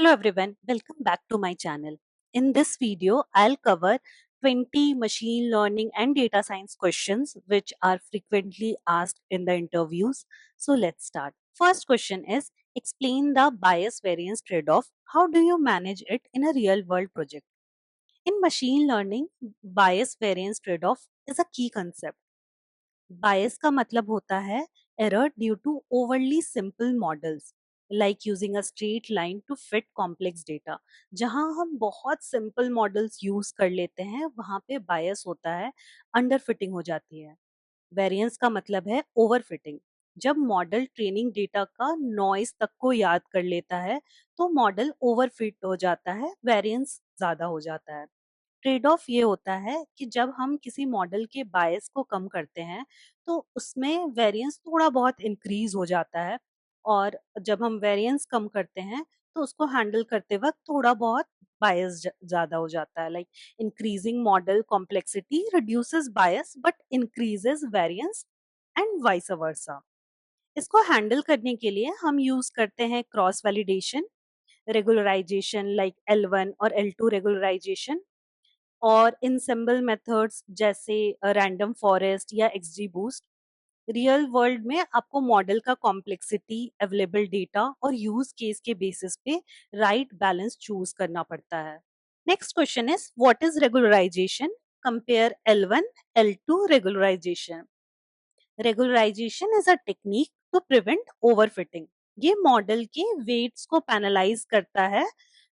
Hello everyone, welcome back to my channel. In this video, I'll cover 20 machine learning and data science questions which are frequently asked in the interviews. So let's start. First question is, explain the bias variance trade-off. How do you manage it in a real world project? In machine learning, bias variance trade-off is a key concept. बायस का मतलब होता है error due to overly simple models like using a straight line to fit complex data. जहां हम बहुत simple models use कर लेते हैं वहां पे बायस होता है, अंडर फिटिंग हो जाती है. वेरिएंस का मतलब है ओवर फिटिंग. जब मॉडल ट्रेनिंग डेटा का नॉइस तक को याद कर लेता है तो मॉडल ओवर फिट हो जाता है, वेरिएंस ज्यादा हो जाता है. ट्रेड ऑफ ये होता है कि जब हम किसी मॉडल के बायस को कम करते हैं तो उसमें वेरिएंस थोड़ा बहुत इंक्रीज हो जाता है, और जब हम वेरिएंस कम करते हैं तो उसको हैंडल करते वक्त थोड़ा बहुत बायस ज्यादा हो जाता है. Like increasing model complexity reduces bias but increases variance and vice versa. इसको हैंडल करने के लिए हम यूज करते हैं cross validation, regularisation like L1 और L2 रेगुलराइजेशन, और इनसेम्बल मेथड्स जैसे रैंडम फॉरेस्ट या एक्सजी बूस्ट. रियल वर्ल्ड में आपको मॉडल का कॉम्प्लेक्सिटी, अवेलेबल डेटा और यूज केस के बेसिस पे राइट बैलेंस चूज करना पड़ता है. Next question is what is regularization. Compare L1 L2 regularization. Regularization is a technique to prevent overfitting. ये मॉडल के वेट्स को पैनलाइज करता है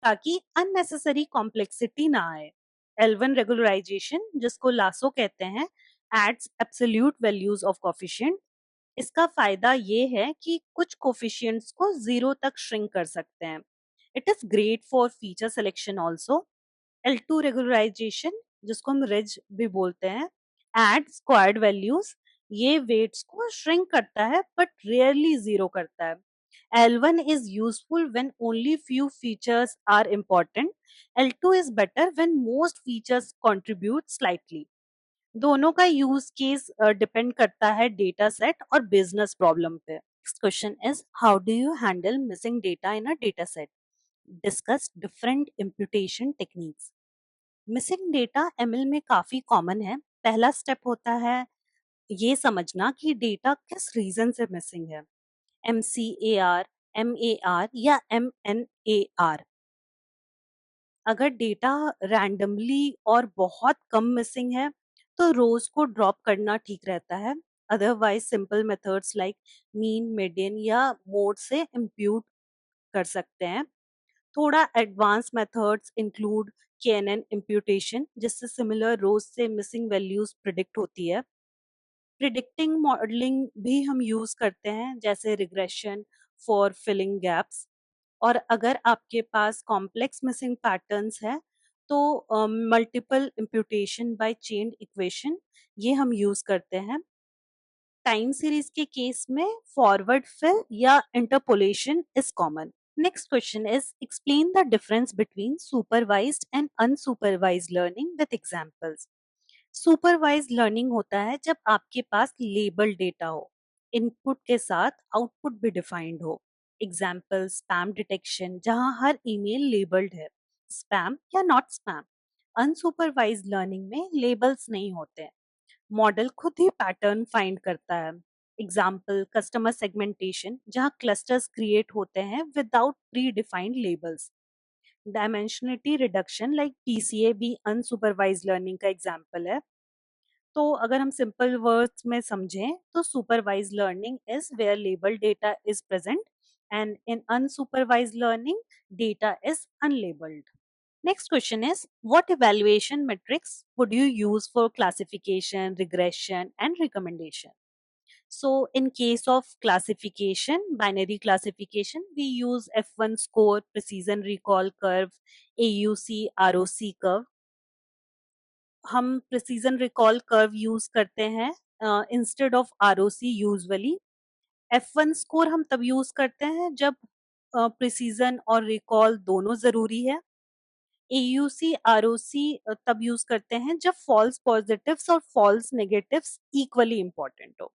ताकि अननेसेसरी कॉम्प्लेक्सिटी ना आए. L1 रेगुलराइजेशन, जिसको लासो कहते हैं, adds absolute values of coefficient. इसका फायदा ये है कि कुछ कोफिशिएंट्स को जीरो तक श्रिंक कर सकते हैं. It is great for feature selection also. L2 regularization, जिसको हम रिज भी बोलते हैं, एड स्क्वायर्ड वैल्यूज. ये वेट्स को श्रिंक करता है बट रेयरली जीरो करता है. L1 is useful when only few features are important. L2 is better when most features contribute slightly. दोनों का यूज केस डिपेंड करता है डेटा सेट और बिजनेस प्रॉब्लम पे. Next question is how do you handle missing data in a data set. Discuss different imputation techniques. Missing data ML में काफी common है. पहला स्टेप होता है ये समझना कि डेटा किस रीजन से मिसिंग है. MCAR, MAR या MNAR. अगर डेटा रैंडमली और बहुत कम मिसिंग है तो रोज को ड्रॉप करना ठीक रहता है. Otherwise simple methods like mean, median या मोड से इम्प्यूट कर सकते हैं. थोड़ा advance methods include KNN imputation, जिससे सिमिलर रोज से मिसिंग वैल्यूज प्रिडिक्ट होती है. प्रिडिक्टिंग मॉडलिंग भी हम यूज करते हैं, जैसे रिग्रेशन फॉर फिलिंग गैप्स. और अगर आपके पास कॉम्प्लेक्स मिसिंग पैटर्न्स है तो multiple imputation by chain equation ये हम यूज करते हैं. टाइम सीरीज के केस में फॉरवर्ड फिल या interpolation is common. Next question is explain the difference between supervised and unsupervised learning with examples. Supervised learning होता है जब आपके पास लेबल डेटा हो, इनपुट के साथ आउटपुट भी डिफाइंड हो. एग्जाम्पल स्पैम डिटेक्शन, जहां हर ईमेल लेबल्ड है, स्पैम या नॉट स्पैम. अनसुपरवाइज्ड लर्निंग में लेबल्स नहीं होते, मॉडल खुद ही पैटर्न फाइंड करता है. एग्जाम्पल कस्टमर सेगमेंटेशन, जहां क्लस्टर्स क्रिएट होते हैं without predefined labels. Dimensionality reduction like PCA भी अनसुपरवाइज्ड लर्निंग का एग्जाम्पल है. तो अगर हम सिंपल वर्ड्स में समझें तो supervised learning is where label data is present, and in unsupervised learning data is unlabelled. Next question is what evaluation metrics would you use for classification, regression and recommendation? So in case of classification, binary classification, we use F1 score, precision recall curve, AUC, ROC curve. हम precision recall curve use करते हैं instead of ROC usually. F1 score हम तब use करते हैं जब precision और recall दोनों जरूरी है. AUC ROC तब यूज करते हैं जब फॉल्स पॉजिटिव्स और फॉल्स नेगेटिव्स इक्वली इंपॉर्टेंट हो.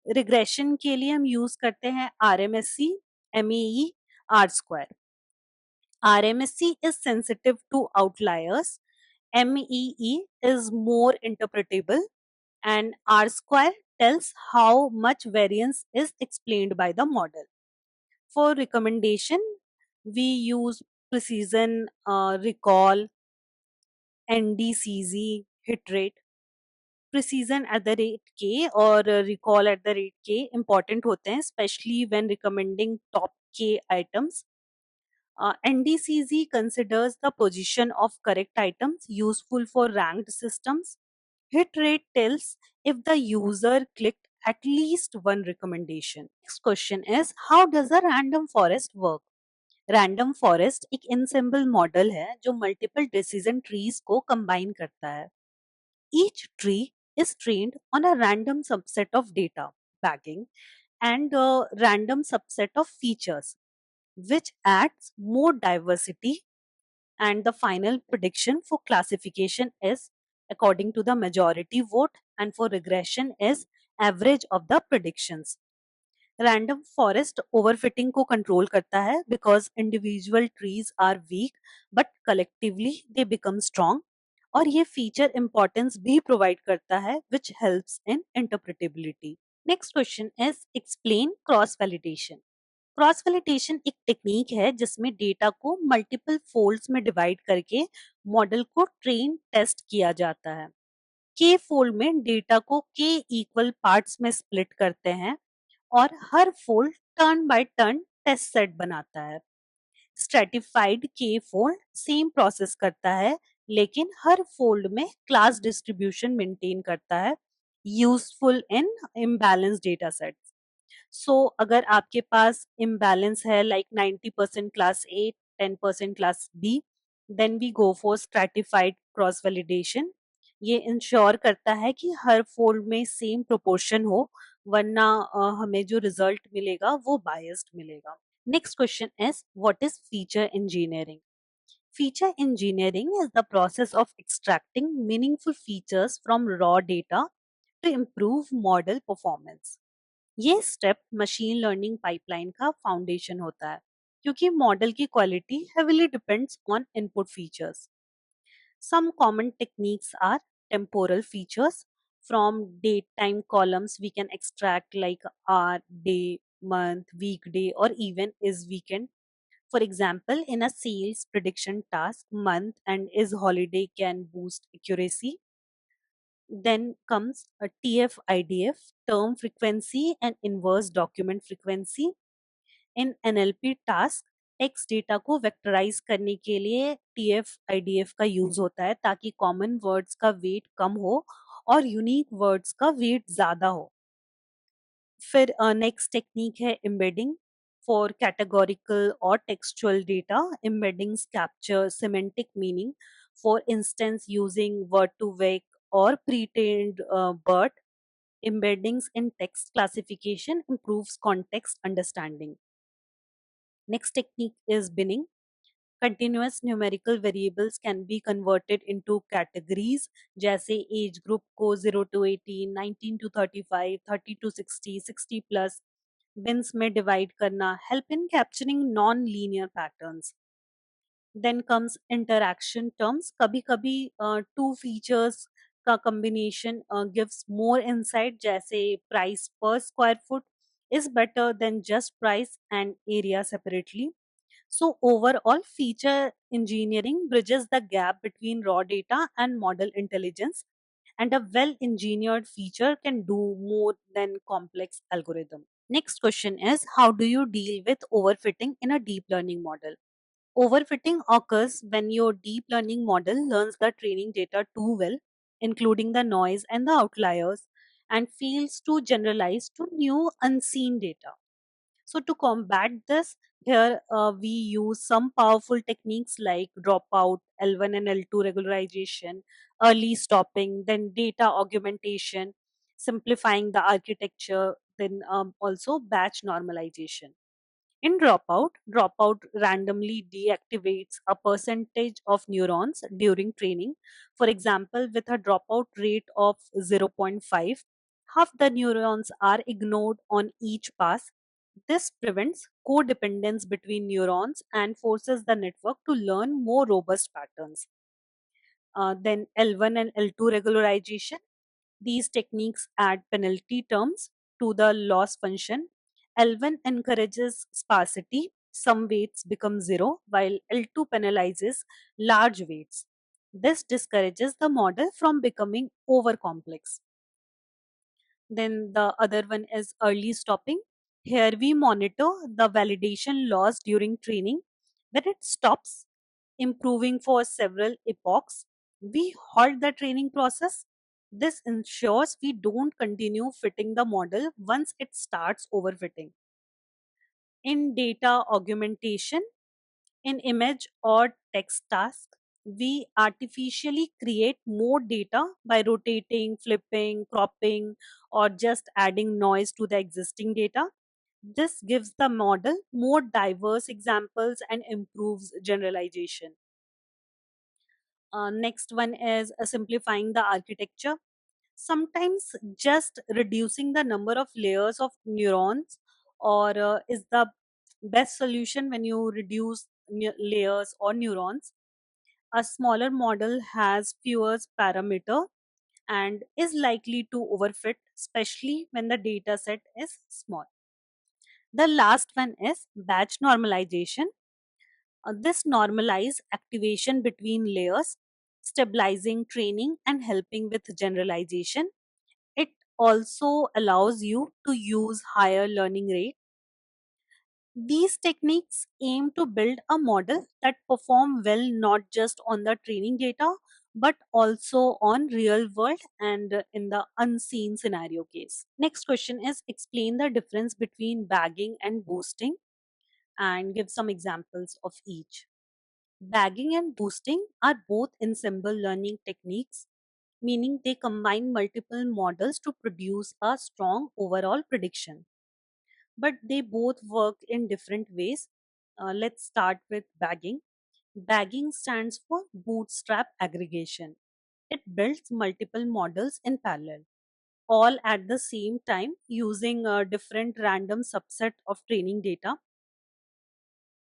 रिग्रेशन के लिए हम यूज करते हैं RMSE, MEE, R square. RMSE is sensitive to outliers. MEE is more interpretable, and R square tells how much variance is explained by the model. For recommendation, we use precision, recall, NDCZ, hit rate. Precision at the rate k और recall at the rate k important होते हैं, especially when recommending top k items. NDCZ considers the position of correct items useful for ranked systems. Hit rate tells if the user clicked at least one recommendation. Next question is, how does a random forest work? Random forest एक इनसेम्बल model है जो multiple decision trees को combine करता है. Each tree is trained on a random subset of data, bagging, and a random subset of features, which adds more diversity. And the final prediction for classification is according to the majority vote, and for regression is average of the predictions. Random forest overfitting को control करता है because individual trees are weak but collectively they become strong. और ये feature importance भी provide करता है which helps in interpretability. Next question is explain cross validation. Cross validation एक technique है जिसमें डेटा को मल्टीपल फोल्ड्स में डिवाइड करके मॉडल को ट्रेन टेस्ट किया जाता है. के फोल्ड में डेटा को के इक्वल पार्ट्स में स्प्लिट करते हैं और हर fold turn by turn test set बनाता है. स्ट्रेटिफाइड के फोल्ड सेम प्रोसेस करता है लेकिन हर फोल्ड में क्लास डिस्ट्रीब्यूशन मेंटेन करता है, useful in imbalance data sets. So अगर आपके पास इम्बैलेंस है like 90% class A 10% class B, then we go for stratified cross validation. ये इंश्योर करता है कि हर फोल्ड में सेम प्रोपोर्शन हो, वरना हमें जो रिजल्ट मिलेगा वो बायस्ड मिलेगा. Next question is what is feature engineering. Feature engineering is the process of extracting meaningful features from raw data to improve model performance. ये स्टेप मशीन लर्निंग पाइपलाइन का foundation होता है क्योंकि मॉडल की quality heavily depends on input features. Some common techniques are temporal features. From date time columns, we can extract like hour, day, month, weekday, or even is weekend. For example, in a sales prediction task, month and is holiday can boost accuracy. Then comes a TF-IDF, term frequency and inverse document frequency. In NLP task text data को vectorise करने के लिए TF IDF का use होता है ताकि common words का weight कम हो और यूनिक वर्ड्स का वेट ज्यादा हो. फिर नेक्स्ट टेक्निक है एम्बेडिंग. फॉर कैटेगोरिकल और textual data, embeddings capture semantic meaning. For instance using word to vec और pretrained BERT. Embeddings in text classification improves context understanding. Next technique is binning. Continuous numerical variables can be converted into categories जैसे age group को 0 to 18, 19 to 35, 30 to 60, 60 plus. Bins में divide करना help in capturing non-linear patterns. Then comes interaction terms. कभी कभी two features का combination gives more insight जैसे price per square foot is better than just price and area separately. So overall, feature engineering bridges the gap between raw data and model intelligence, and a well-engineered feature can do more than complex algorithm. Next question is, how do you deal with overfitting in a deep learning model? Overfitting occurs when your deep learning model learns the training data too well, including the noise and the outliers, and fails to generalize to new unseen data. So, to combat this, here we use some powerful techniques like dropout, L1 and L2 regularization, early stopping, then data augmentation, simplifying the architecture, then also batch normalization. In dropout randomly deactivates a percentage of neurons during training. For example, with a dropout rate of zero point 0.5, half the neurons are ignored on each pass. This prevents codependence between neurons and forces the network to learn more robust patterns. Then L1 and L2 regularization. These techniques add penalty terms to the loss function. L1 encourages sparsity, some weights become zero, while L2 penalizes large weights. This discourages the model from becoming over complex. Then the other one is early stopping. Here we monitor the validation loss during training. When it stops improving for several epochs, we halt the training process. This ensures we don't continue fitting the model once it starts overfitting. In data augmentation, in image or text task, we artificially create more data by rotating, flipping, cropping, or just adding noise to the existing data. This gives the model more diverse examples and improves generalization. Next one is simplifying the architecture. Sometimes just reducing the number of layers of neurons or is the best solution when you reduce layers or neurons. A smaller model has fewer parameter and is likely to overfit, especially when the data set is small. The last one is batch normalization. This normalize activation between layers, stabilizing training and helping with generalization. It also allows you to use higher learning rate. These techniques aim to build a model that perform well not just on the training data but also on real world and in the unseen scenario case. Next question is explain the difference between bagging and boosting and give some examples of each. Bagging and boosting are both ensemble learning techniques, meaning they combine multiple models to produce a strong overall prediction. But they both work in different ways. Let's start with bagging. Bagging stands for bootstrap aggregation. It builds multiple models in parallel, all at the same time using a different random subset of training data.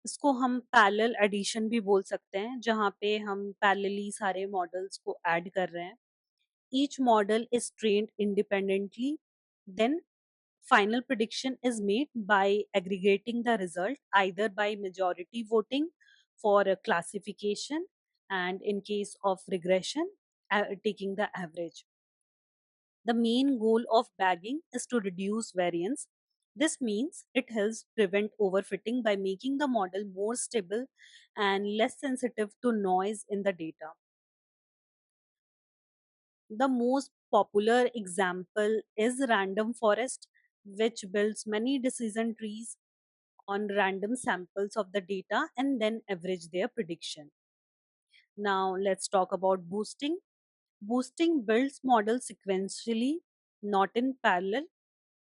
इसको हम parallel addition भी बोल सकते हैं जहाँ पे हम parallelly सारे मॉडल्स को ऐड कर रहे हैं. Each model is trained independently. Then final prediction is made by aggregating the result either by majority voting for a classification and in case of regression, taking the average. The main goal of bagging is to reduce variance. This means it helps prevent overfitting by making the model more stable and less sensitive to noise in the data. The most popular example is random forest, which builds many decision trees on random samples of the data and then average their prediction. Now let's talk about boosting. Boosting builds models sequentially, not in parallel.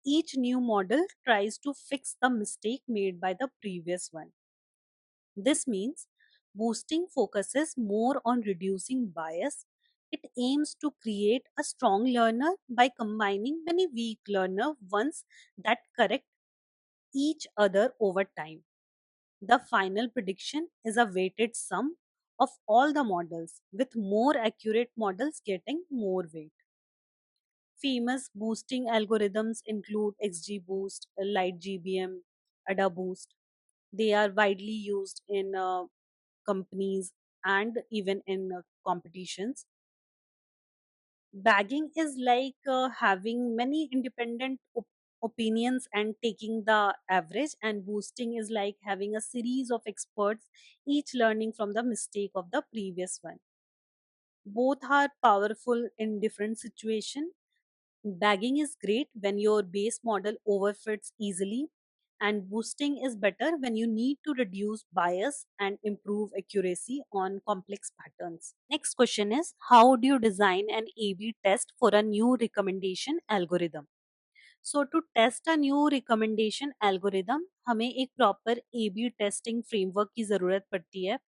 Each new model tries to fix the mistake made by the previous one. This means boosting focuses more on reducing bias. It aims to create a strong learner by combining many weak learner ones that correct each other over time. The final prediction is a weighted sum of all the models, with more accurate models getting more weight. Famous boosting algorithms include XGBoost, LightGBM, AdaBoost. They are widely used in companies and even in competitions. Bagging is like having many independent opinions and taking the average, and boosting is like having a series of experts, each learning from the mistake of the previous one. Both are powerful in different situations. Bagging is great when your base model overfits easily, and boosting is better when you need to reduce bias and improve accuracy on complex patterns. Next question is how do you design an A B test for a new recommendation algorithm? So to test a new recommendation algorithm, हमें एक proper A/B testing framework की ज़रूरत पड़ती है.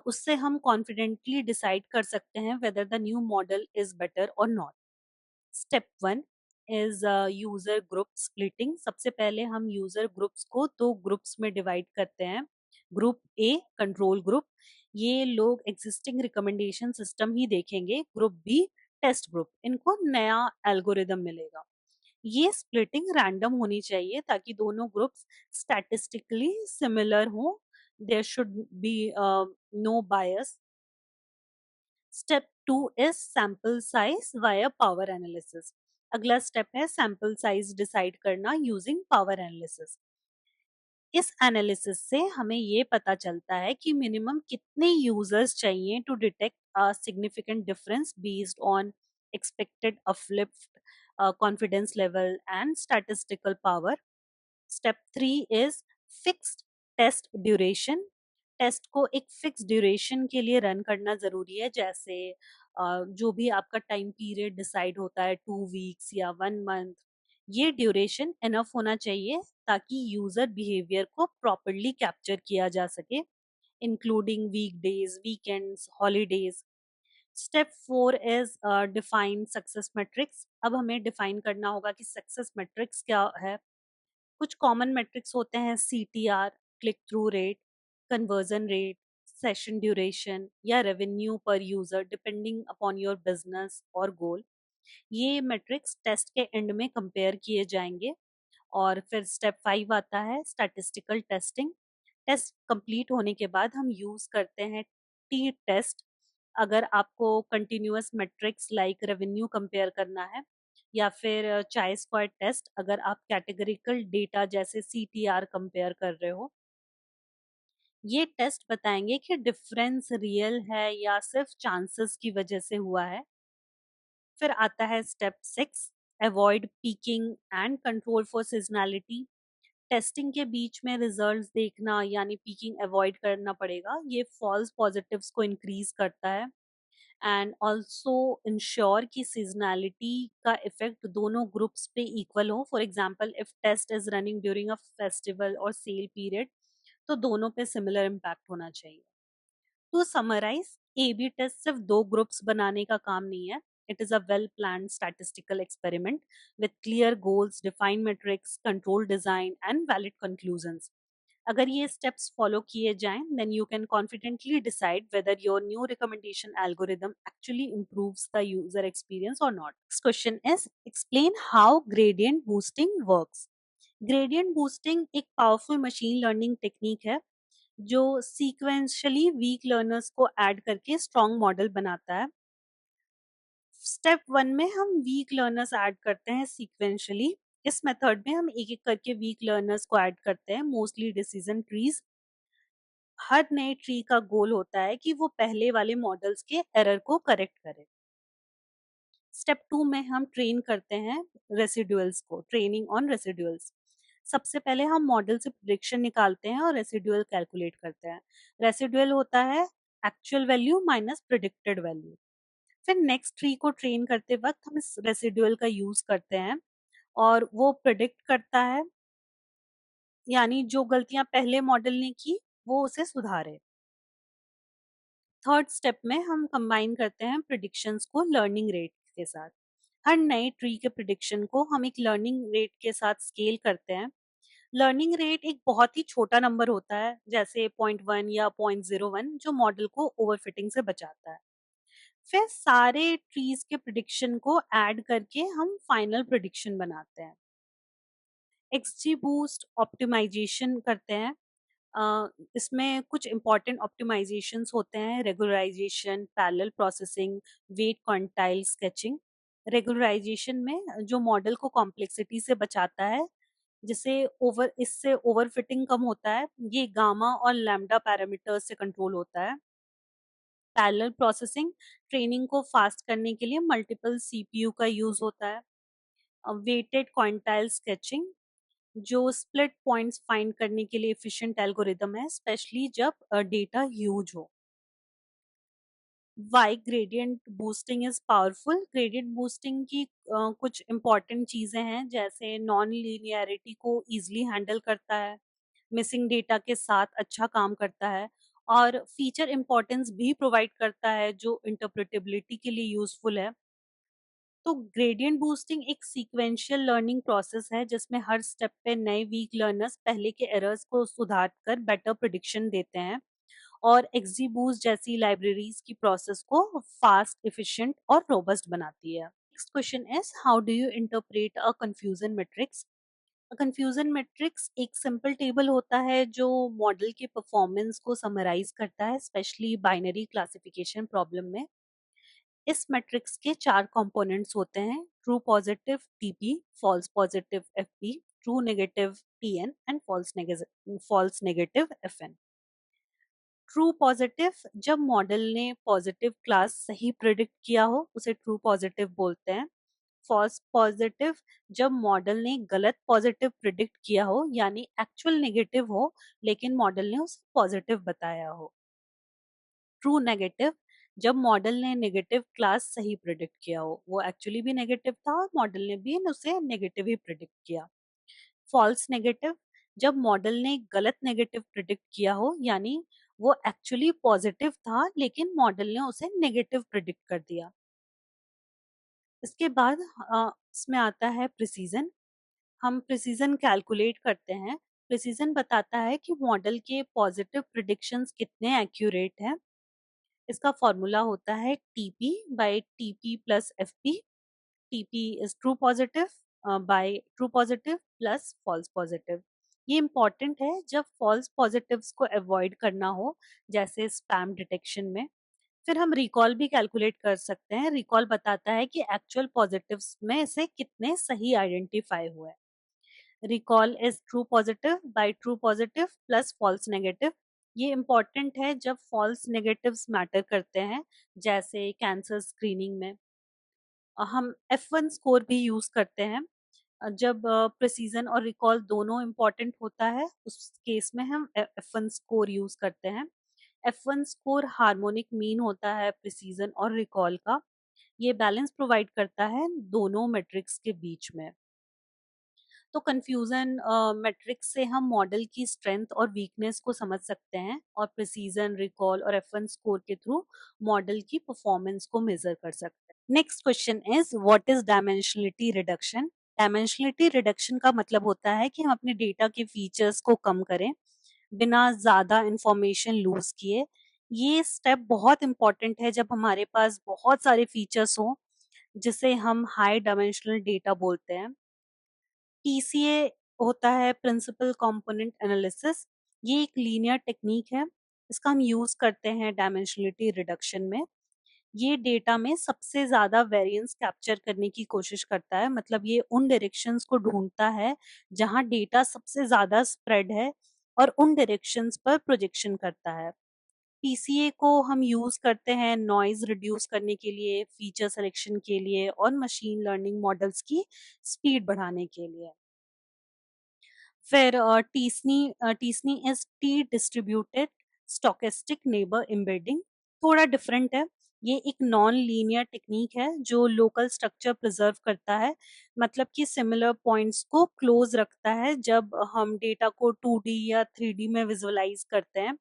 उससे हम confidently decide कर सकते हैं whether the new model is better or not. Step 1. Is user group splitting. सबसे पहले हम यूजर ग्रुप्स को दो ग्रुप्स में डिवाइड करते हैं। ग्रुप ए कंट्रोल ग्रुप, ये लोग एग्जिस्टिंग रिकमेंडेशन सिस्टम ही देखेंगे। ग्रुप बी टेस्ट ग्रुप, इनको नया एल्गोरिदम मिलेगा। ये स्प्लिटिंग रैंडम होनी चाहिए ताकि दोनों ग्रुप्स स्टैटिस्टिकली सिमिलर हो। There should be no bias. Step 2 is sample size via power analysis. अगला स्टेप है सैंपल साइज डिसाइड करना यूजिंग पावर एनालिसिस। इस एनालिसिस से हमें ये पता चलता है कि मिनिमम कितने यूजर्स चाहिए to detect a significant difference based on expected uplift, confidence level and statistical power. Step 3 is fixed test duration. Test को एक फिक्स ड्यूरेशन के लिए रन करना जरूरी है। जैसे जो भी आपका टाइम पीरियड डिसाइड होता है, 2 वीक्स या 1 मंथ, ये ड्यूरेशन इनफ होना चाहिए ताकि यूजर बिहेवियर को प्रॉपरली कैप्चर किया जा सके, including weekdays, weekends, holidays. Step 4 is define success matrix. अब हमें डिफाइन करना होगा कि सक्सेस मेट्रिक्स क्या है। कुछ कॉमन मेट्रिक्स होते हैं: CTR, click through rate, conversion rate, session duration या रेवेन्यू पर user, depending upon your business और गोल। ये मेट्रिक्स टेस्ट के एंड में कंपेयर किए जाएंगे। और फिर स्टेप 5 आता है स्टैटिस्टिकल टेस्टिंग। टेस्ट कंप्लीट होने के बाद हम यूज करते हैं टी टेस्ट। अगर आपको continuous metrics like revenue compare करना है, या फिर चाय स्क्वाड टेस्ट अगर आप कैटेगरिकल डेटा जैसे CTR कंपेयर कर रहे हो। ये टेस्ट बताएंगे कि डिफरेंस रियल है या सिर्फ चांसेस की वजह से हुआ है। फिर आता है step 6, avoid peeking and control for seasonality. Testing के बीच में रिजल्ट्स देखना यानी पीकिंग अवॉइड करना पड़ेगा। ये फॉल्स पॉजिटिव्स को इंक्रीज करता है। एंड ऑल्सो इंश्योर कि सीजनैलिटी का इफेक्ट दोनों ग्रुप्स पे इक्वल हो। For example, if test is running during a festival और सेल पीरियड, तो दोनों पे सिमिलर इम्पैक्ट होना चाहिए। टू समराइज, A/B टेस्ट सिर्फ दो ग्रुप्स बनाने का काम नहीं है। It is a well plan statistical experiment with clear goals, defined matrix, control design and valid conclusions. अगर ये स्टेप्स फॉलो किए जाएं, then you can confidently decide whether your new recommendation algorithm actually improves the user experience or not. Next question is, explain how gradient boosting works. Gradient boosting एक powerful machine learning technique है जो sequentially weak learners को add करके strong model बनाता है। Step 1 में हम week learners add करते हैं सीक्वेंशियली। इस मेथड में हम एक एक करके वीक लर्नर्स को ऐड करते हैं, मोस्टली डिसीजन ट्रीज। हर नए ट्री का गोल होता है कि वो पहले वाले मॉडल्स के एरर को करेक्ट करे। स्टेप 2 में हम ट्रेन करते हैं रेसिडुअल्स को, ट्रेनिंग ऑन रेसिडुअल्स। सबसे पहले हम मॉडल से प्रिडिक्शन निकालते हैं और रेसिडुअल कैलकुलेट करते हैं। रेसिडुअल होता है actual value minus predicted value. फिर नेक्स्ट ट्री को ट्रेन करते वक्त हम इस रेसिडुअल का यूज करते हैं और वो प्रिडिक्ट करता है, यानी जो गलतियां पहले मॉडल ने की वो उसे सुधारे। थर्ड स्टेप में हम कंबाइन करते हैं प्रिडिक्शंस को लर्निंग रेट के साथ। हर नए ट्री के प्रिडिक्शन को हम एक लर्निंग रेट के साथ स्केल करते हैं। लर्निंग रेट एक बहुत ही छोटा नंबर होता है, जैसे 0.1 या 0.01, जो मॉडल को ओवरफिटिंग से बचाता है। फिर सारे ट्रीज के प्रिडिक्शन को ऐड करके हम फाइनल प्रिडिक्शन बनाते हैं। एक्सजी बूस्ट ऑप्टिमाइजेशन करते हैं। इसमें कुछ इंपॉर्टेंट ऑप्टिमाइजेशंस होते हैं: regularization, parallel processing, weight quantile sketching. Regularization में जो मॉडल को कॉम्प्लेक्सिटी से बचाता है, जिसे इससे ओवरफिटिंग कम होता है। ये गामा और लैम्डा पैरामीटर्स से कंट्रोल होता है। पैरेलल प्रोसेसिंग, ट्रेनिंग को फास्ट करने के लिए मल्टीपल CPU का यूज होता है। वेटेड क्वांटाइल स्केचिंग, जो स्प्लिट पॉइंट्स फाइंड करने के लिए एफिशिएंट एल्गोरिदम है, स्पेशली जब डेटा ह्यूज हो। Why gradient boosting is powerful. Gradient boosting की कुछ इंपॉर्टेंट चीजें हैं, जैसे नॉन लीनियरिटी को इजीली हैंडल करता है, मिसिंग डेटा के साथ अच्छा काम करता है, और फीचर इंपॉर्टेंस भी प्रोवाइड करता है जो इंटरप्रेटेबिलिटी के लिए यूजफुल है। तो ग्रेडियंट बूस्टिंग एक सीक्वेंशियल लर्निंग प्रोसेस है जिसमें हर स्टेप पे नए वीक लर्नर्स पहले के एरर्स को सुधार कर बेटर प्रिडिक्शन देते हैं, और XGBoost जैसी लाइब्रेरीज की प्रोसेस को फास्ट, एफिशिएंट और रोबस्ट बनाती है। Next question is how do you interpret a confusion matrix? Confusion matrix एक सिंपल टेबल होता है जो मॉडल के परफॉर्मेंस को समराइज करता है, स्पेशली बाइनरी क्लासिफिकेशन प्रॉब्लम में। इस मैट्रिक्स के चार कंपोनेंट्स होते हैं: true positive TP, false positive FP, true negative TN and false negative FN. True positive, जब मॉडल ने पॉजिटिव क्लास सही प्रिडिक्ट किया हो उसे ट्रू पॉजिटिव बोलते हैं। फॉल्स पॉजिटिव, जब मॉडल ने गलत पॉजिटिव प्रिडिक्ट किया हो यानी एक्चुअल नेगेटिव हो लेकिन मॉडल ने उसे पॉजिटिव बताया हो। ट्रू नेगेटिव, जब मॉडल ने नेगेटिव क्लास सही प्रिडिक्ट किया हो, वो एक्चुअली भी नेगेटिव था और मॉडल ने भी उसे नेगेटिव ही प्रिडिक्ट किया। फॉल्स नेगेटिव, जब मॉडल ने गलत नेगेटिव प्रिडिक्ट किया हो यानी वो एक्चुअली पॉजिटिव था लेकिन मॉडल ने उसे नेगेटिव प्रिडिक्ट कर दिया। इसके बाद इसमें आता है प्रिसीजन। हम प्रिसीजन कैलकुलेट करते हैं। प्रिसीजन बताता है कि मॉडल के पॉजिटिव प्रिडिक्शंस कितने एक्यूरेट हैं। इसका फॉर्मूला होता है TP by TP plus FP. TP is true positive by true positive plus false positive. ये इंपॉर्टेंट है जब फॉल्स पॉजिटिव्स को अवॉइड करना हो, जैसे स्पैम डिटेक्शन में। फिर हम रिकॉल भी कैलकुलेट कर सकते हैं। रिकॉल बताता है कि एक्चुअल पॉजिटिव्स में से कितने सही आइडेंटिफाई हुए। Recall is true positive by true positive plus false negative. ये इंपॉर्टेंट है जब फॉल्स नेगेटिव्स मैटर करते हैं, जैसे कैंसर स्क्रीनिंग में। हम F1 स्कोर भी यूज करते हैं। जब प्रिसीजन और रिकॉल दोनों इंपॉर्टेंट होता है उस केस में हम F1 स्कोर यूज करते हैं। F1 स्कोर हार्मोनिक मीन होता है प्रिसीजन और रिकॉल का। ये बैलेंस प्रोवाइड करता है दोनों मैट्रिक्स के बीच में। तो कंफ्यूजन मैट्रिक्स से हम मॉडल की स्ट्रेंथ और वीकनेस को समझ सकते हैं, और प्रिसीजन, रिकॉल और F1 स्कोर के थ्रू मॉडल की परफॉर्मेंस को मेजर कर सकते हैं। Next question is what is dimensionality reduction? Dimensionality reduction का मतलब होता है कि हम अपने डेटा के फीचर्स को कम करें बिना ज्यादा इंफॉर्मेशन लूज किए। ये स्टेप बहुत इंपॉर्टेंट है जब हमारे पास बहुत सारे फीचर्स हों, जिसे हम हाई डायमेंशनल डेटा बोलते हैं। पीसीए होता है प्रिंसिपल कंपोनेंट एनालिसिस। ये एक लीनियर टेक्निक है। इसका हम यूज करते हैं डायमेंशनलिटी रिडक्शन में। ये डेटा में सबसे ज्यादा वेरिएंस कैप्चर करने की कोशिश करता है, मतलब ये उन डायरेक्शंस को ढूंढता है जहां डेटा सबसे ज्यादा स्प्रेड है और उन डायरेक्शंस पर प्रोजेक्शन करता है। पीसीए को हम यूज करते हैं नॉइज रिड्यूस करने के लिए, फीचर सिलेक्शन के लिए और मशीन लर्निंग मॉडल्स की स्पीड बढ़ाने के लिए। फिर tSNE is T distributed stochastic neighbour embedding. थोड़ा डिफरेंट है। ये एक नॉन लीनियर टेक्निक है जो लोकल स्ट्रक्चर प्रिजर्व करता है, मतलब कि सिमिलर पॉइंट्स को क्लोज रखता है जब हम डेटा को 2D या 3D में विजुअलाइज करते हैं।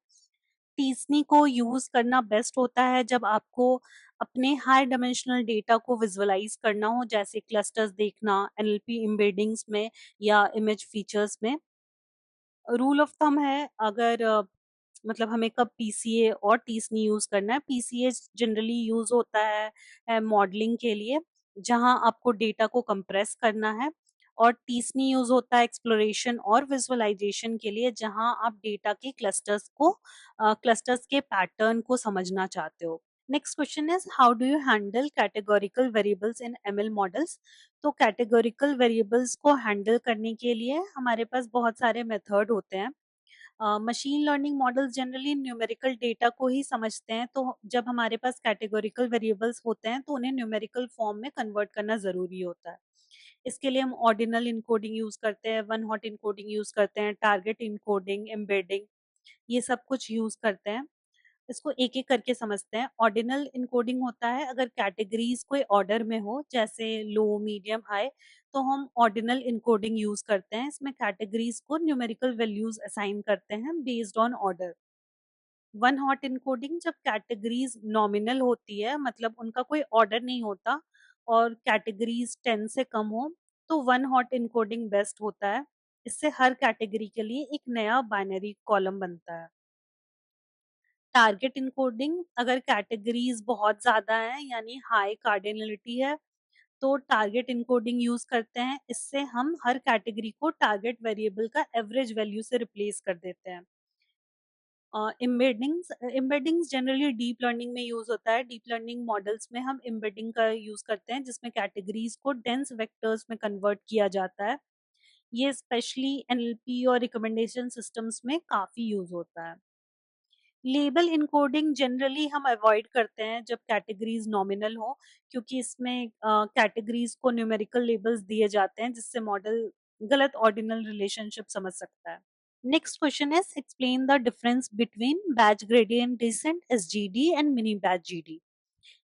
टीसनी को यूज करना बेस्ट होता है जब आपको अपने हाई डायमेंशनल डेटा को विजुअलाइज करना हो, जैसे क्लस्टर्स देखना एनएलपी एम्बेडिंग्स में या इमेज फीचर्स में। रूल ऑफ थंब है, अगर मतलब हमें कब पीसीए और टीसनी यूज करना है। पीसीए जनरली यूज होता है मॉडलिंग के लिए, जहां आपको डेटा को कंप्रेस करना है, और टीसनी यूज होता है एक्सप्लोरेशन और विजुअलाइजेशन के लिए, जहां आप डेटा के क्लस्टर्स के पैटर्न को समझना चाहते हो। Next question is how do you handle categorical variables in ML models? तो कैटेगोरिकल वेरिएबल्स को हैंडल करने के लिए हमारे पास बहुत सारे मेथड होते हैं। Machine learning models generally numerical data को ही समझते हैं, तो जब हमारे पास कैटेगोरिकल वेरिएबल्स होते हैं तो उन्हें न्यूमेरिकल फॉर्म में कन्वर्ट करना ज़रूरी होता है। इसके लिए हम ऑर्डिनल इनकोडिंग यूज़ करते हैं, वन हॉट इनकोडिंग यूज़ करते हैं, टारगेट इनकोडिंग, एम्बेडिंग, ये सब कुछ यूज़ करते हैं। इसको एक-एक करके समझते हैं। ऑर्डिनल इनकोडिंग होता है अगर कैटेगरीज़ कोई ऑर्डर में हो, जैसे लो, मीडियम, हाई, तो हम ऑर्डिनल इनकोडिंग यूज़ करते हैं। इसमें कैटेगरीज़ को न्यूमेरिकल वैल्यूज़ असाइन करते हैं based on order. One hot encoding, जब कैटेगरीज़ नॉमिनल होती है, मतलब उनका कोई ऑर्डर नहीं होता और कैटेगरीज 10 से कम हो तो वन हॉट इनकोडिंग बेस्ट होता है। इससे हर कैटेगरी के लिए एक नया बाइनरी कॉलम बनता है। टारगेट इनकोडिंग, अगर कैटेगरीज बहुत ज़्यादा हैं यानी हाई कार्डिनलिटी है तो टारगेट इनकोडिंग यूज़ करते हैं। इससे हम हर कैटेगरी को टारगेट वेरिएबल का एवरेज वैल्यू से रिप्लेस कर देते हैं। एम्बेडिंग्स जनरली डीप लर्निंग में यूज़ होता है। डीप लर्निंग मॉडल्स में हम एम्बेडिंग का यूज़ करते हैं जिसमें कैटेगरीज को डेंस वेक्टर्स में कन्वर्ट किया जाता है। ये स्पेशली एनएलपी और रिकमेंडेशन सिस्टम्स में काफ़ी यूज़ होता है। लेबल इनकोडिंग जनरली हम अवॉइड करते हैं जब कैटेगरीज नॉमिनल हो, क्योंकि इसमें कैटेगरीज को न्यूमेरिकल लेबल्स दिए जाते हैं जिससे मॉडल गलत ऑर्डिनल रिलेशनशिप समझ सकता है। Next question is explain the difference between batch gradient descent SGD and mini batch GD.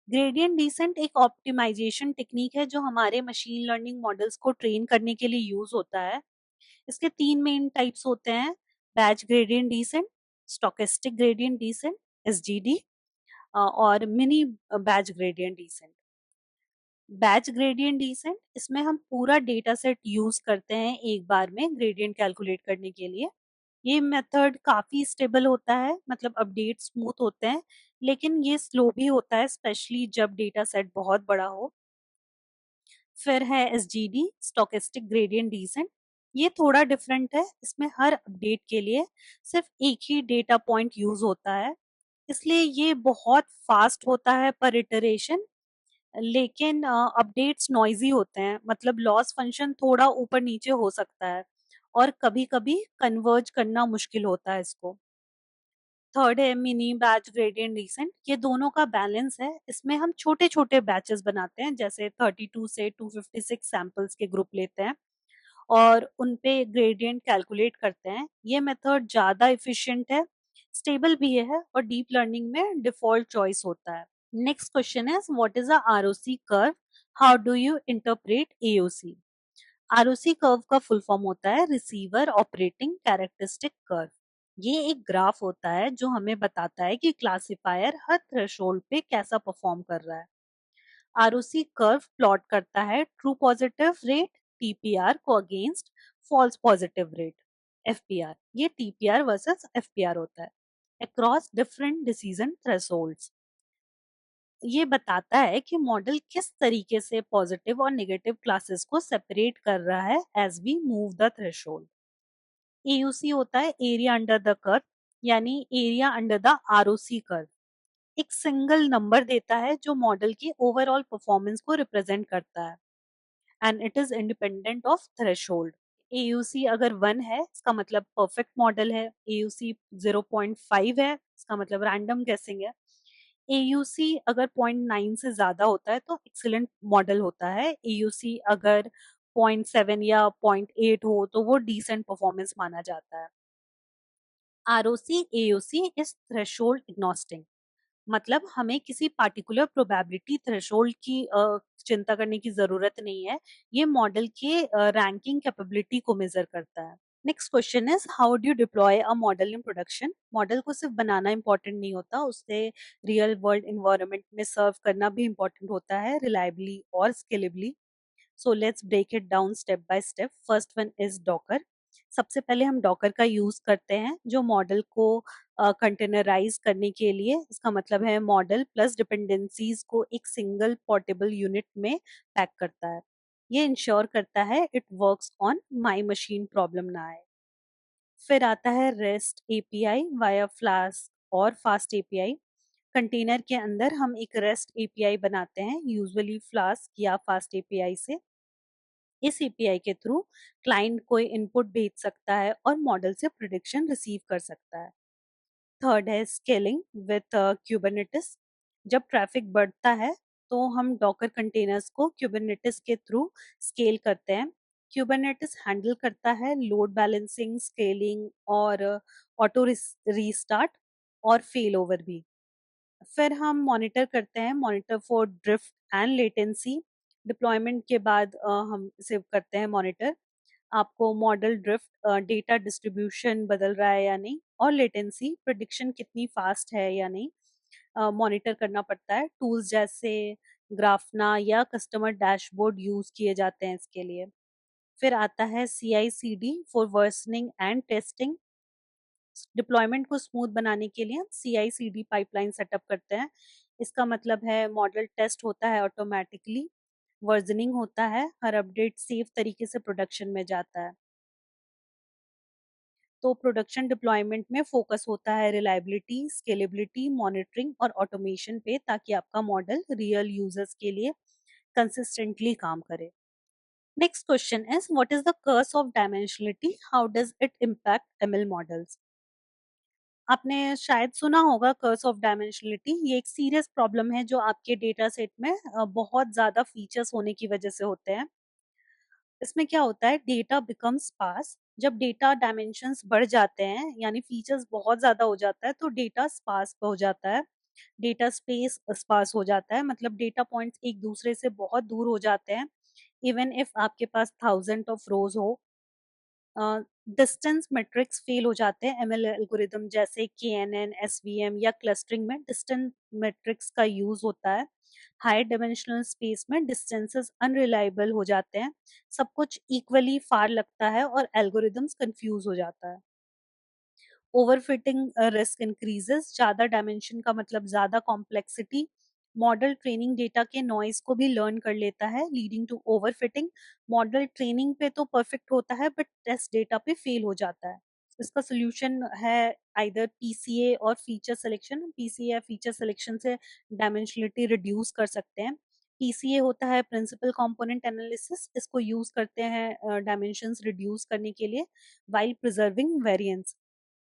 Gradient descent एक ऑप्टिमाइजेशन टेक्निक है जो हमारे मशीन लर्निंग मॉडल्स को ट्रेन करने के लिए यूज होता है। इसके तीन मेन टाइप्स होते हैं: batch gradient descent, stochastic gradient descent SGD, और mini batch gradient descent. Batch gradient descent, इसमें हम पूरा डेटा सेट यूज करते हैं एक बार में ग्रेडियंट कैलकुलेट करने के लिए। ये मेथड काफी स्टेबल होता है, मतलब अपडेट स्मूथ होते हैं, लेकिन ये स्लो भी होता है स्पेशली जब डेटा सेट बहुत बड़ा हो। फिर है एसजीडी, स्टोकेस्टिक ग्रेडियंट डिसेंट। ये थोड़ा डिफरेंट है, इसमें हर अपडेट के लिए सिर्फ एक ही डेटा पॉइंट यूज होता है, इसलिए ये बहुत फास्ट होता है पर इटरेशन। लेकिन अपडेट्स नॉइजी होते हैं, मतलब लॉस फंक्शन थोड़ा ऊपर नीचे हो सकता है और कभी-कभी कन्वर्ज करना मुश्किल होता है इसको। थर्ड है मिनी बैच ग्रेडियंट डिसेंट। ये दोनों का बैलेंस है, इसमें हम छोटे-छोटे बैचेस बनाते हैं, जैसे 32 से 256 सैंपल्स के ग्रुप लेते हैं और उन पे ग्रेडियंट कैलकुलेट करते हैं। ये मेथड ज़्यादा एफिशिएंट है, स्टेबल भी है और डीप लर्निंग में डिफॉल्ट चॉइस होता है। Next question is, what is a ROC curve? How do you interpret AOC? ROC curve का फुल फॉर्म होता है रिसीवर ऑपरेटिंग कैरेक्टरिस्टिक कर्व। ये एक ग्राफ होता है जो हमें बताता है कि क्लासिफायर हर थ्रेशोल्ड पे कैसा परफॉर्म कर रहा है। आरओसी कर्व प्लॉट करता है ट्रू पॉजिटिव रेट टीपीआर को against false positive rate FPR. ये टीपीआर वर्सेस एफपीआर होता है अक्रॉस डिफरेंट डिसीजन थ्रेशोल्ड्स। ये बताता है कि मॉडल किस तरीके से पॉजिटिव और नेगेटिव क्लासेस को सेपरेट कर रहा है as we move the threshold. AUC होता है एरिया अंडर द कर्व, यानी area under the ROC curve. एक सिंगल नंबर देता है जो मॉडल की ओवरऑल परफॉर्मेंस को रिप्रेजेंट करता है and it is independent of threshold. AUC अगर 1 है इसका मतलब परफेक्ट मॉडल है, एयूसी 0.5 है इसका मतलब रैंडम गेसिंग है, एयूसी अगर 0.9 से ज्यादा होता है तो एक्सीलेंट मॉडल होता है, एयूसी अगर 0.7 या 0.8 हो तो वो डिसेंट परफॉर्मेंस माना जाता है। आरओसी एओसी इज थ्रेशोल्ड इग्नोस्टिक, मतलब हमें किसी पार्टिकुलर प्रोबेबिलिटी थ्रेशोल्ड की चिंता करने की जरूरत नहीं है। ये मॉडल के रैंकिंग कैपेबिलिटी को मेजर करता है। Next question is how do you deploy a model in production. Model को सिर्फ बनाना इंपॉर्टेंट नहीं होता, उससे रियल वर्ल्ड इन्वायरमेंट में सर्व करना भी इंपॉर्टेंट होता है, रिलायबली और scalably. So let's break it down step by step. First one is Docker. सबसे पहले हम डॉकर का यूज करते हैं जो मॉडल को कंटेनराइज करने के लिए। इसका मतलब है मॉडल प्लस डिपेंडेंसीज को एक सिंगल पोर्टेबल यूनिट में पैक करता है। ये इंश्योर करता है it works on my machine problem ना आए। फिर आता है रेस्ट एपीआई वाया फ्लास्क और फास्ट एपीआई। कंटेनर के अंदर हम एक रेस्ट एपीआई बनाते हैं, यूजुअली फ्लास्क या फास्ट एपीआई से। इस एपीआई के थ्रू क्लाइंट कोई इनपुट भेज सकता है और मॉडल से प्रिडिक्शन रिसीव कर सकता है। थर्ड है स्केलिंग विथ क्यूबरनेटिस। जब ट्रैफिक बढ़ता है तो हम डॉकर कंटेनर्स को क्यूबरनेटिस के थ्रू स्केल करते हैं। क्यूबरनेटिस हैंडल करता है लोड बैलेंसिंग, स्केलिंग और ऑटो रीस्टार्ट और फेल ओवर भी। फिर हम मॉनिटर करते हैं, monitor for drift and latency. Deployment के बाद हम इसे करते हैं मॉनिटर, आपको मॉडल ड्रिफ्ट डेटा डिस्ट्रीब्यूशन बदल रहा है या नहीं, और लेटेंसी प्रिडिक्शन कितनी फास्ट है या नहीं, मॉनिटर करना पड़ता है। टूल्स जैसे ग्राफना या कस्टमर डैशबोर्ड यूज किए जाते हैं इसके लिए। फिर आता है CI/CD for worsening and testing. Deployment को स्मूथ बनाने के लिए हम CI/CD पाइपलाइन सेटअप करते हैं। इसका मतलब है मॉडल टेस्ट होता है ऑटोमेटिकली, वर्जनिंग होता है, हर अपडेट सेफ तरीके से प्रोडक्शन में जाता है। तो प्रोडक्शन डिप्लॉयमेंट में फोकस होता है रिलायबिलिटी, स्केलेबिलिटी, मॉनिटरिंग और ऑटोमेशन पे, ताकि आपका मॉडल रियल यूजर्स के लिए कंसिस्टेंटली काम करे। Next question is what is the curse of dimensionality, how does it impact ML models. आपने शायद सुना होगा कर्स ऑफ डायमेंशनलिटी। ये एक सीरियस प्रॉब्लम है जो आपके डेटा सेट में बहुत ज्यादा फीचर्स होने की वजह से होते हैं। इसमें क्या होता है, डेटा बिकम्स स्पार्स। जब डेटा डायमेंशंस बढ़ जाते हैं यानी फीचर्स बहुत ज्यादा हो जाता है तो डेटा स्पार्स हो जाता है। डेटा स्पेस स्पार्स हो जाता है, मतलब डेटा पॉइंट्स एक दूसरे से बहुत दूर हो जाते हैं। इवन इफ आपके पास थाउजेंड ऑफ रोज हो, डिस्टेंस मेट्रिक्स फेल हो जाते हैं। ML एल्गोरिदम जैसे KNN, SVM या क्लस्टरिंग में डिस्टेंस मेट्रिक्स का यूज होता है। हाई डायमेंशनल स्पेस में डिस्टेंसेस अनरिलायबल हो जाते हैं, सब कुछ इक्वली फार लगता है और एल्गोरिदम्स कंफ्यूज हो जाता है। Overfitting risk increases. ज्यादा डायमेंशन का मतलब ज्यादा कॉम्प्लेक्सिटी। मॉडल ट्रेनिंग डेटा के नॉइज को भी लर्न कर लेता है, leading to overfitting. Model training पे तो परफेक्ट होता है बट टेस्ट डेटा पे फेल हो जाता है। इसका सोल्यूशन है आइदर PCA और फीचर सिलेक्शन। PCA या फीचर सिलेक्शन से डायमेंशनलिटी रिड्यूस कर सकते हैं। PCA होता है प्रिंसिपल कंपोनेंट एनालिसिस, इसको यूज करते हैं डायमेंशंस रिड्यूस करने के लिए वाइल प्रिजर्विंग वेरिएंस।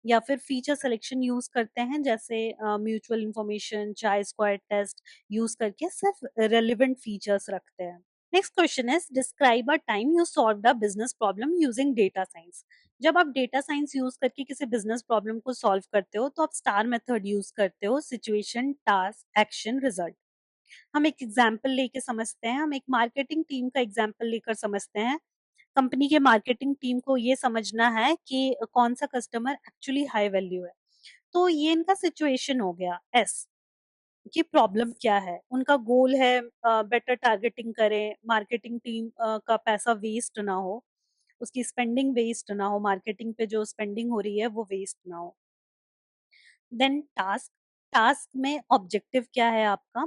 या फिर फीचर सिलेक्शन यूज करते हैं जैसे म्यूचुअल इंफॉर्मेशन, चाय स्क्वायर टेस्ट यूज करके सिर्फ रेलिवेंट फीचर्स रखते हैं। Next question is describe a time you solved a business problem using data science. जब आप डेटा साइंस यूज करके किसी बिजनेस प्रॉब्लम को सॉल्व करते हो तो आप स्टार मेथड यूज करते हो, सिचुएशन, टास्क, एक्शन, रिजल्ट। हम एक एग्जाम्पल लेके समझते हैं, हम एक मार्केटिंग टीम का एग्जाम्पल लेकर समझते हैं। कंपनी के मार्केटिंग टीम को ये समझना है कि कौन सा कस्टमर एक्चुअली हाई वैल्यू है। तो ये इनका सिचुएशन हो गया एस, कि प्रॉब्लम क्या है। उनका गोल है बेटर टारगेटिंग करें, मार्केटिंग टीम का पैसा वेस्ट ना हो, उसकी स्पेंडिंग वेस्ट ना हो, मार्केटिंग पे जो स्पेंडिंग हो रही है वो वेस्ट ना हो। देन टास्क, टास्क में ऑब्जेक्टिव क्या है आपका,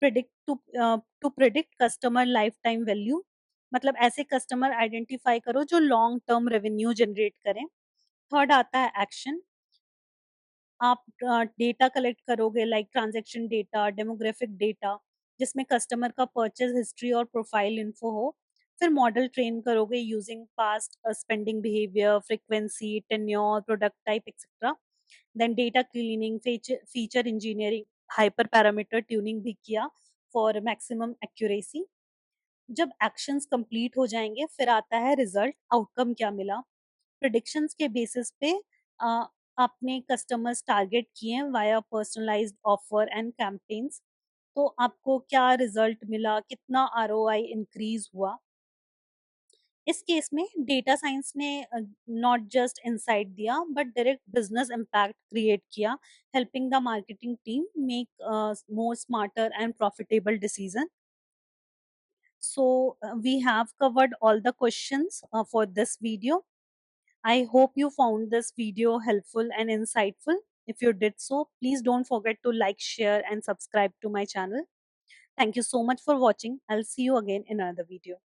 predict to predict customer lifetime value, मतलब ऐसे कस्टमर आइडेंटिफाई करो जो लॉन्ग टर्म रेवेन्यू जनरेट करें। थर्ड आता है एक्शन, आप डेटा कलेक्ट करोगे like transaction data, demographic data, जिसमें कस्टमर का परचेज हिस्ट्री और प्रोफाइल इन्फो हो। फिर मॉडल ट्रेन करोगे using past spending behaviour, frequency, tenure, product type etcetera. Then data cleaning, feature engineering, hyper parameter tuning भी किया for maximum accuracy. जब actions complete हो जाएंगे फिर आता है रिजल्ट, आउटकम क्या मिला। प्रिडिक्शंस के बेसिस पे अ, आपने कस्टमर्स टारगेट किए हैं via personalised offer and campaigns, तो आपको क्या रिजल्ट मिला, कितना ROI इंक्रीज हुआ। इस केस में डेटा साइंस ने नॉट जस्ट इनसाइट दिया but direct business impact create किया, helping the marketing team make more smarter and profitable decision. So we have covered all the questions for this video. I hope you found this video helpful and insightful. If you did so, please don't forget to like, share, and subscribe to my channel. Thank you so much for watching. I'll see you again in another video.